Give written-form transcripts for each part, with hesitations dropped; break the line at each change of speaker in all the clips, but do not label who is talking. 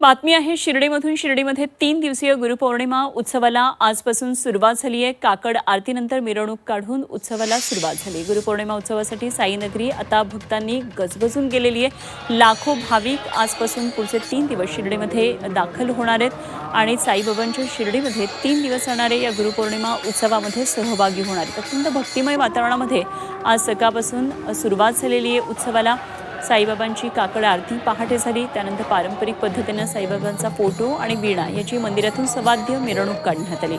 बातमी आहे शिर्डीमधून। शिर्डीमध्ये 3 दिवसीय गुरुपौर्णिमा उत्सवाला आजपासून सुरुवात झाली आहे। काकड आरतीनंतर मिरवणूक काढून उत्सवाला सुरुवात झाली। गुरुपौर्णिमा उत्सवासाठी साईनगरी आता भक्तांनी गजबजून गेलेली आहे। लाखो भाविक आजपासून पुढचे 3 दिवस शिर्डीमध्ये दाखल होणार आहेत आणि साईबाबांच्या शिर्डीमध्ये 3 दिवस चालणाऱ्या या गुरुपौर्णिमा उत्सवामध्ये सहभागी होणार आहेत। अत्यंत भक्तिमय वातावरणामध्ये आज सकाळपासून सुरुवात झालेली आहे उत्सवाला। साईबाबांची काकड आरती पहाटे झाली। त्यानंतर पारंपरिक पद्धतीने साईबाबांचा फोटो आणि वीणा याची मंदिरातून सवाद्य मिरवणूक काढण्यात आली।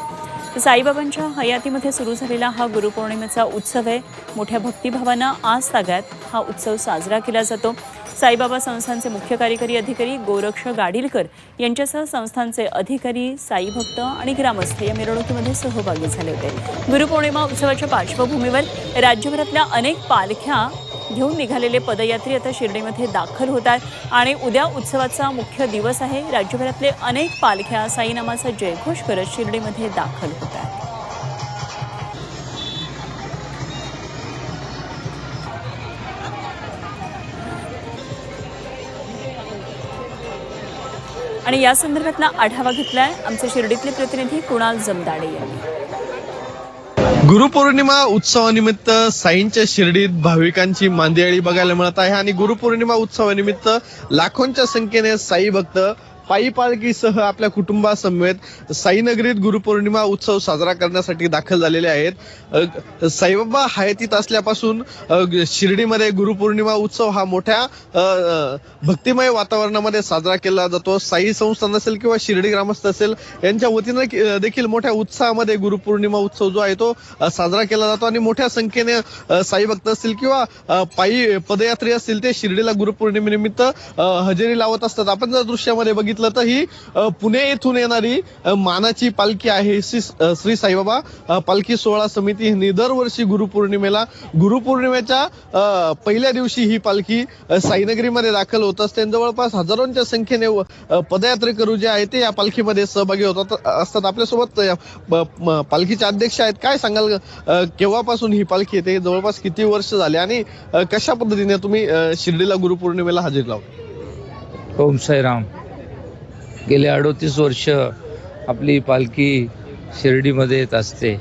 साईबाबांच्या हयातीमध्ये सुरू झालेला हा गुरुपौर्णिमेचा उत्सव आहे। मोठ्या भक्तिभावानं आज ताग्यात हा उत्सव साजरा केला जातो। साईबाबा संस्थानचे मुख्य कार्यकारी अधिकारी गोरक्ष गाडीलकर यांच्यासह संस्थानचे अधिकारी, साईभक्त आणि ग्रामस्थ या मिरवणुकीमध्ये सहभागी झाले होते। गुरुपौर्णिमा उत्सवाच्या पार्श्वभूमीवर राज्यभरातल्या अनेक पालख्या घेऊन निघालेले पदयात्री आता शिर्डीमध्ये दाखल होत आहेत आणि उद्या उत्सवाचा मुख्य दिवस आहे। राज्यभरातले अनेक पालख्या साईनामाचा जयघोष करत शिर्डीमध्ये दाखल होत आहेत। आणि या संदर्भातला आढावा घेतलाय आमचे शिर्डीतले प्रतिनिधी कुणाल जमदाडे यांनी।
गुरुपौर्णिमा उत्सवानिमित्त साईंच्या शिर्डीत भाविकांची मांदियाळी बघायला मिळत आहे आणि गुरुपौर्णिमा उत्सवानिमित्त लाखोंच्या संख्येने साई भक्त पायी पालखीसह आपल्या कुटुंबासमवेत साईनगरीत गुरुपौर्णिमा उत्सव साजरा करण्यासाठी दाखल झालेले आहेत। साईबाबा हयातीत असल्यापासून शिर्डीमध्ये गुरुपौर्णिमा उत्सव हा मोठ्या भक्तिमय वातावरणामध्ये साजरा केला जातो। साई संस्थान असेल किंवा शिर्डी ग्रामस्थ असेल यांच्या वतीनं देखील मोठ्या उत्साहामध्ये गुरुपौर्णिमा उत्सव जो आहे तो साजरा केला जातो आणि मोठ्या संख्येने साई भक्त असतील किंवा पायी पदयात्री असतील ते शिर्डीला गुरुपौर्णिमेनिमित्त हजेरी लावत असतात। आपण जर दृश्यामध्ये बघितलं तर ही पुणे येथून येणारी मानाची पालखी आहे। श्री साईबाबा पालखी सोहळा समिती ही दरवर्षी गुरुपौर्णिमेच्या पहिल्या दिवशी ही पालखी साईनगरीमध्ये दाखल होत असते। जवळपास हजारोंच्या संख्येने पदयात्रेकरू जे आहेत ते या पालखीमध्ये सहभागी असतात। आपल्यासोबत पालखीचे अध्यक्ष आहेत, काय सांगाल केव्हापासून ही पालखी येते, जवळपास किती वर्ष झाले आणि कशा पद्धतीने तुम्ही शिर्डीला गुरुपौर्णिमेला हजेरी लावता?
ओम साईराम। गेले 38 वर्ष आपली पालखी शिर्डीमध्ये येत असते।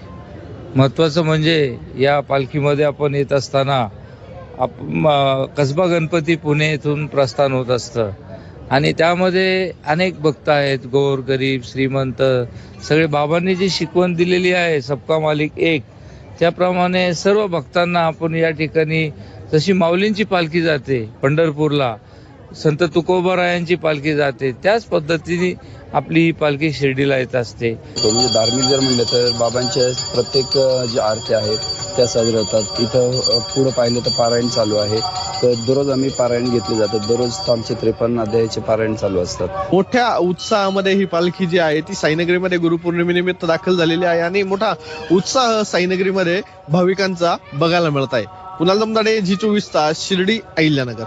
महत्त्वाचं म्हणजे या पालखीमध्ये आपण येत असताना कसबा गणपती पुणे येथून प्रस्थान होत असतं आणि त्यामध्ये अनेक भक्त आहेत, गोर गरीब श्रीमंत सगळे। बाबांनी जी शिकवण दिलेली आहे सबका मालिक एक, त्याप्रमाणे सर्व भक्तांना आपण या ठिकाणी जशी माऊलींची पालखी जाते पंढरपूरला, संत तुकोबारायांची पालखी जाते, त्याच पद्धतीने आपली पालखी शिर्डीला येत असते।
म्हणजे धार्मिक जर म्हणलं तर बाबांच्या प्रत्येक ज्या आरती आहेत त्या साजऱ्या होतात। इथं पुढं पाहिलं तर पारायण चालू आहे, तर दररोज आम्ही पारायण घेतले जातात। दररोज आमचे 53 अध्यायाचे पारायण चालू असतात।
मोठ्या उत्साहामध्ये ही पालखी जी आहे ती साईनगरीमध्ये गुरुपौर्णिमेनिमित्त दाखल झालेली आहे आणि मोठा उत्साह साईनगरीमध्ये भाविकांचा बघायला मिळत आहे। कुणाल जमदाडे, झी 24 तास, शिर्डी, अहिल्यानगर।